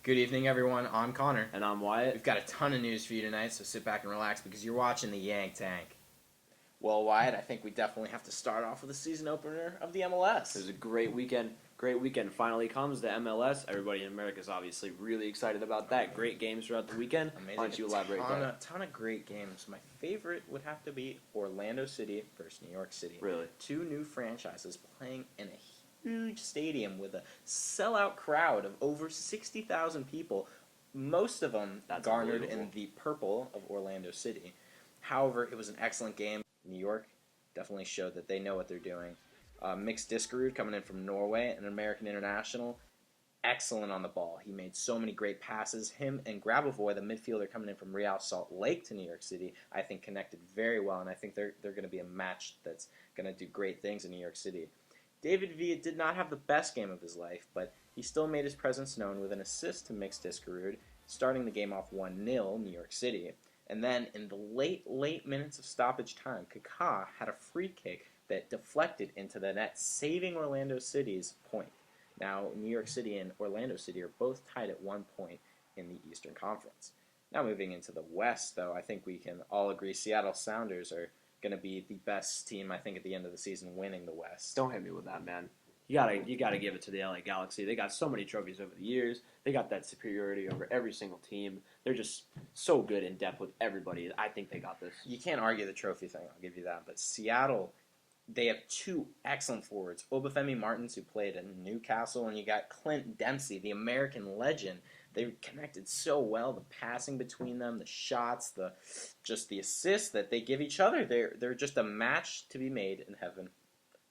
Good evening, everyone. I'm Connor. And I'm Wyatt. We've got a ton of news for you tonight, so sit back and relax because you're watching the Yank Tank. Well, Wyatt, I think we definitely have to start off with the season opener of the MLS. It was a great weekend. Great weekend finally comes to MLS. Everybody in America is obviously really excited about that. Great games throughout the weekend. Amazing. Why don't you elaborate A that? ton of great games. My favorite would have to be Orlando City versus New York City. Really? Two new franchises playing in a huge stadium with a sellout crowd of over 60,000 people, most of them garnered in the purple of Orlando City. However, it was an excellent game. New York definitely showed that they know what they're doing. Mixed Diskerud coming in from Norway, an American international, excellent on the ball. He made so many great passes. Him and Grabavoy, the midfielder coming in from Real Salt Lake to New York City, I think connected very well, and I think they're going to be a match that's going to do great things in New York City. David Villa did not have the best game of his life, but he still made his presence known with an assist to Mixed Diskerud, starting the game off 1-0 New York City. And then in the late minutes of stoppage time, Kaká had a free kick that deflected into the net, saving Orlando City's point. Now, New York City and Orlando City are both tied at 1 point in the Eastern Conference. Now, moving into the West, though, I think we can all agree Seattle Sounders are going to be the best team, I think, at the end of the season, winning the West. Don't hit me with that, man. You gotta give it to the LA Galaxy. They got so many trophies over the years. They got that superiority over every single team. They're just so good in depth with everybody. I think they got this. You can't argue the trophy thing, I'll give you that. But Seattle, they have two excellent forwards. Obafemi Martins, who played in Newcastle, and you got Clint Dempsey, the American legend. They connected so well, the passing between them, the shots, the assists that they give each other. They're just a match to be made in heaven.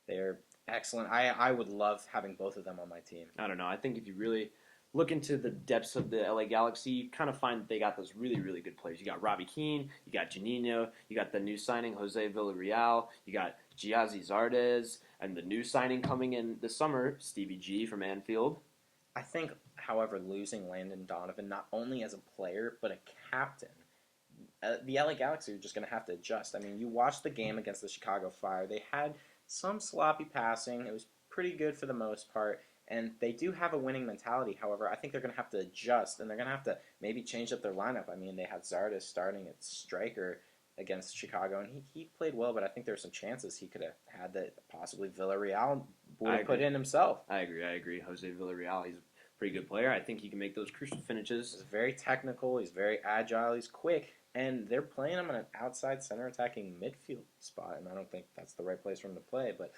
They're excellent. I would love having both of them on my team. I don't know. I think if you really look into the depths of the LA Galaxy, you kind of find that they got those really, really good players. You got Robbie Keane, you got Juninho, you got the new signing, Jose Villarreal, you got Giazzi Zardes, and the new signing coming in this summer, Stevie G from Anfield. I think, however, losing Landon Donovan, not only as a player, but a captain, the LA Galaxy are just going to have to adjust. I mean, you watched the game against the Chicago Fire. They had some sloppy passing. It was pretty good for the most part. And they do have a winning mentality. However, I think they're going to have to adjust, and they're going to have to maybe change up their lineup. I mean, they had Zardes starting at striker against Chicago, and he played well, but I think there were some chances he could have had that possibly Villarreal would have put in himself. I agree. Jose Villarreal, he's a pretty good player. I think he can make those crucial finishes. He's very technical. He's very agile. He's quick. And they're playing him in an outside center attacking midfield spot, and I don't think that's the right place for him to play, but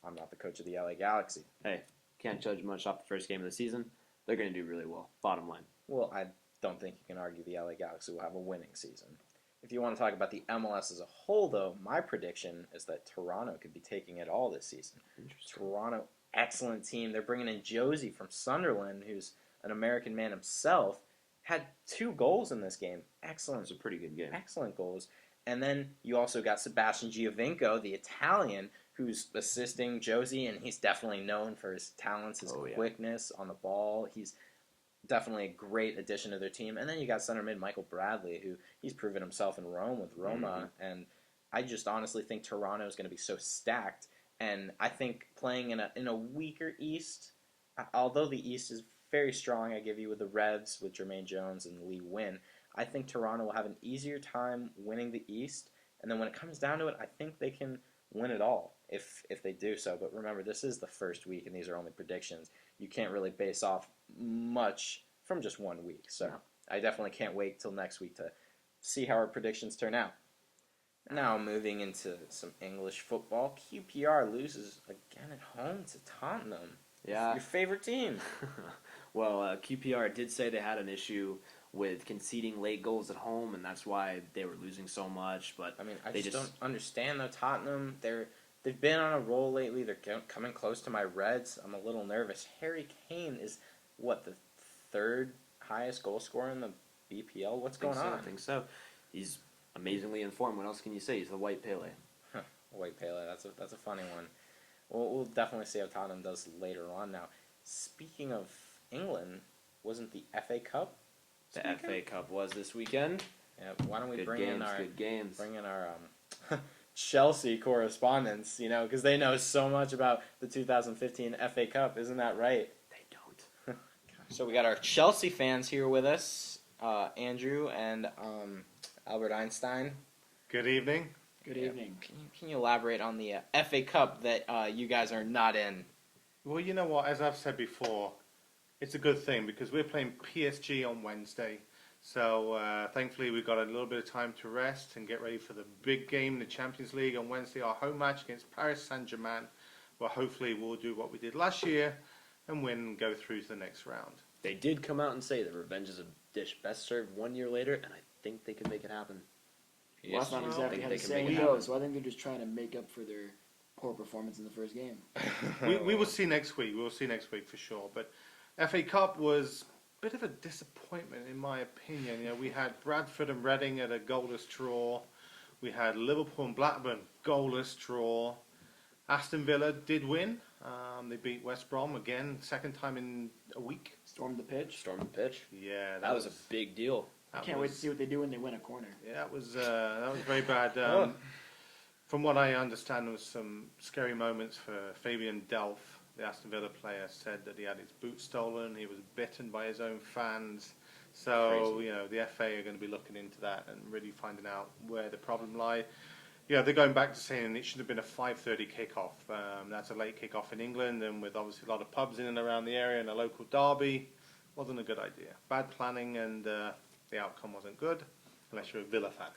I'm not the coach of the LA Galaxy. Hey, can't judge much off the first game of the season. They're going to do really well, bottom line. Well, I don't think you can argue the LA Galaxy will have a winning season. If you want to talk about the MLS as a whole, though, my prediction is that Toronto could be taking it all this season. Toronto, excellent team. They're bringing in Josie from Sunderland, who's an American man himself. Had 2 goals in this game. Excellent. It was a pretty good game. Excellent goals. And then you also got Sebastian Giovinco, the Italian, who's assisting Josie, and he's definitely known for his talents, his quickness on the ball. He's definitely a great addition to their team. And then you got center mid Michael Bradley, who he's proven himself in Rome with Roma. And I just honestly think Toronto is going to be so stacked. And I think playing in a weaker East, although the East is very strong, I give you, with the Revs, with Jermaine Jones and Lee Wynn, I think Toronto will have an easier time winning the East. And then when it comes down to it, I think they can win it all if they do so. But remember, this is the first week, and these are only predictions. You can't really base off much from just 1 week. So I definitely can't wait till next week to see how our predictions turn out. Now moving into some English football, QPR loses again at home to Tottenham. Yeah. Your favorite team. Well, QPR did say they had an issue with conceding late goals at home, and that's why they were losing so much. But I mean, I just don't understand, though. Tottenham, they've been on a roll lately. They're coming close to my Reds. I'm a little nervous. Harry Kane is, the 3rd highest goal scorer in the BPL? What's going on? I think so. He's amazingly informed. What else can you say? He's the White Pele. White Pele, that's a funny one. We'll definitely see how Tottenham does later on. Now, speaking of England, wasn't the FA Cup? The FA Cup was this weekend. Yeah, why don't we bring in our Chelsea correspondents, because they know so much about the 2015 FA Cup. Isn't that right? They don't. So we got our Chelsea fans here with us, Andrew and Albert Einstein. Good evening. Good evening. Can you elaborate on the FA Cup that you guys are not in? Well, you know what? As I've said before, it's a good thing because we're playing PSG on Wednesday. So thankfully we've got a little bit of time to rest and get ready for the big game in the Champions League on Wednesday, our home match against Paris Saint-Germain, where hopefully we'll do what we did last year and win and go through to the next round. They did come out and say that revenge is a dish best served 1 year later, and I think they can make it happen. Well, that's not Well, exactly I how think the they can saying make it goes. So I think they're just trying to make up for their poor performance in the first game. We will see next week. We'll see next week for sure. But FA Cup was a bit of a disappointment in my opinion. You know, we had Bradford and Reading at a goalless draw. We had Liverpool and Blackburn goalless draw. Aston Villa did win. They beat West Brom again, second time in a week. Stormed the pitch. Storm the pitch. Yeah, That was a big deal. I can't wait to see what they do when they win a corner. Yeah, that was very bad. From what I understand, there was some scary moments for Fabian Delph, the Aston Villa player. Said that he had his boot stolen. He was bitten by his own fans. So Crazy. you know the FA are going to be looking into that and really finding out where the problem lie. Yeah, they're going back to saying it should have been a 5:30 kickoff. That's a late kickoff in England, and with obviously a lot of pubs in and around the area and a local derby, wasn't a good idea. Bad planning, and the outcome wasn't good, unless you're a Villa fan.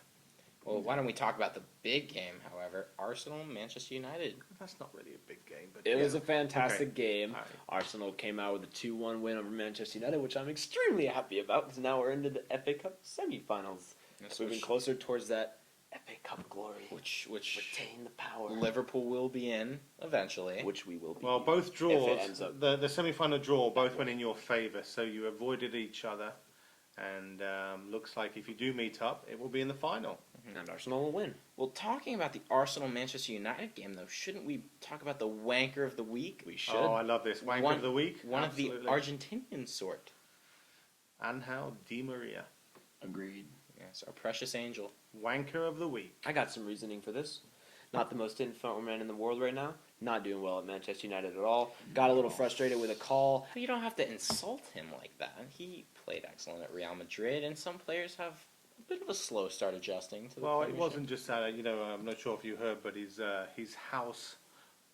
Well, why don't we talk about the big game, however? Arsenal, Manchester United. That's not really a big game, but It yeah. was a fantastic game. All right. Arsenal came out with a 2-1 win over Manchester United, which I'm extremely happy about because now we're into the FA Cup semifinals. Yes, Moving which- closer towards that FA Cup glory. Which Retain the power. Liverpool will be in eventually. Which we will be. Well, both If draws, it ends up- the semi-final draw, both went in your favour, so you avoided each other. And looks like if you do meet up, it will be in the final. And Arsenal will win. Well, talking about the Arsenal-Manchester United game, though, shouldn't we talk about the wanker of the week? We should. Oh, I love this. Wanker of the week. One Absolutely. of the Argentinian sort. Angel Di Maria. Agreed. Yes, our precious angel. Wanker of the week. I got some reasoning for this. Not the most influential man in the world right now. Not doing well at Manchester United at all. Got a little frustrated with a call. But you don't have to insult him like that. He played excellent at Real Madrid, and some players have a bit of a slow start adjusting to the Well, it Premiership. wasn't just that. You know, I'm not sure if you heard, but his house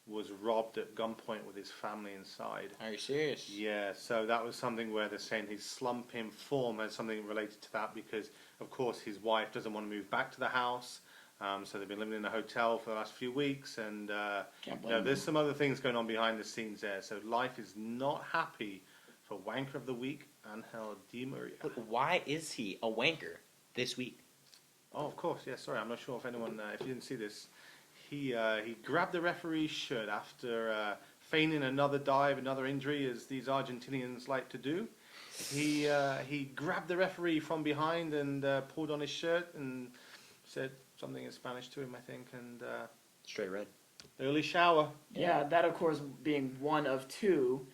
was robbed at gunpoint with his family inside. Are you serious? Yeah, so that was something where they're saying his slump in form has something related to that because, of course, his wife doesn't want to move back to the house. So they've been living in a hotel for the last few weeks, and Can't you blame know, them. there's some other things going on behind the scenes there. So life is not happy for Wanker of the Week, Angel Di Maria. But why is he a wanker this week? Oh, of course, yeah. Sorry, I'm not sure if anyone, if you didn't see this, he grabbed the referee's shirt after feigning another dive, another injury, as these Argentinians like to do. He grabbed the referee from behind and pulled on his shirt and said something in Spanish to him, I think, and Straight red. early shower. Yeah, that of course being one of two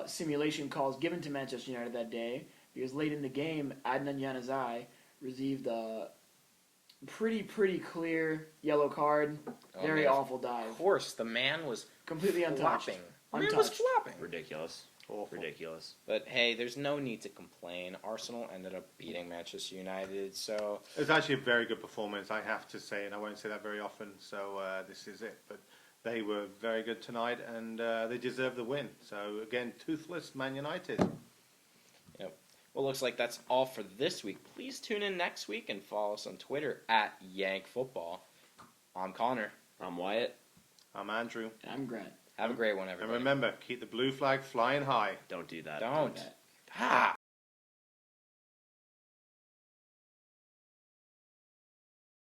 simulation calls given to Manchester United that day, because late in the game, Adnan Januzaj received a pretty clear yellow card. Oh, Very man. awful dive. Of course, the man was Completely untouched. flopping. The man was Untouched. flopping. Ridiculous. Awful. Ridiculous. But hey, there's no need to complain. Arsenal ended up beating Manchester United, so It was actually a very good performance, I have to say, and I won't say that very often, so this is it. But they were very good tonight, and they deserve the win. So, again, toothless Man United. well, looks like that's all for this week. Please tune in next week and follow us on Twitter at Yank Football. I'm Connor. I'm Wyatt. I'm Andrew. And I'm Grant. Have a great one, And everybody. remember, keep the blue flag flying high. Don't do that. Don't. that. Ah!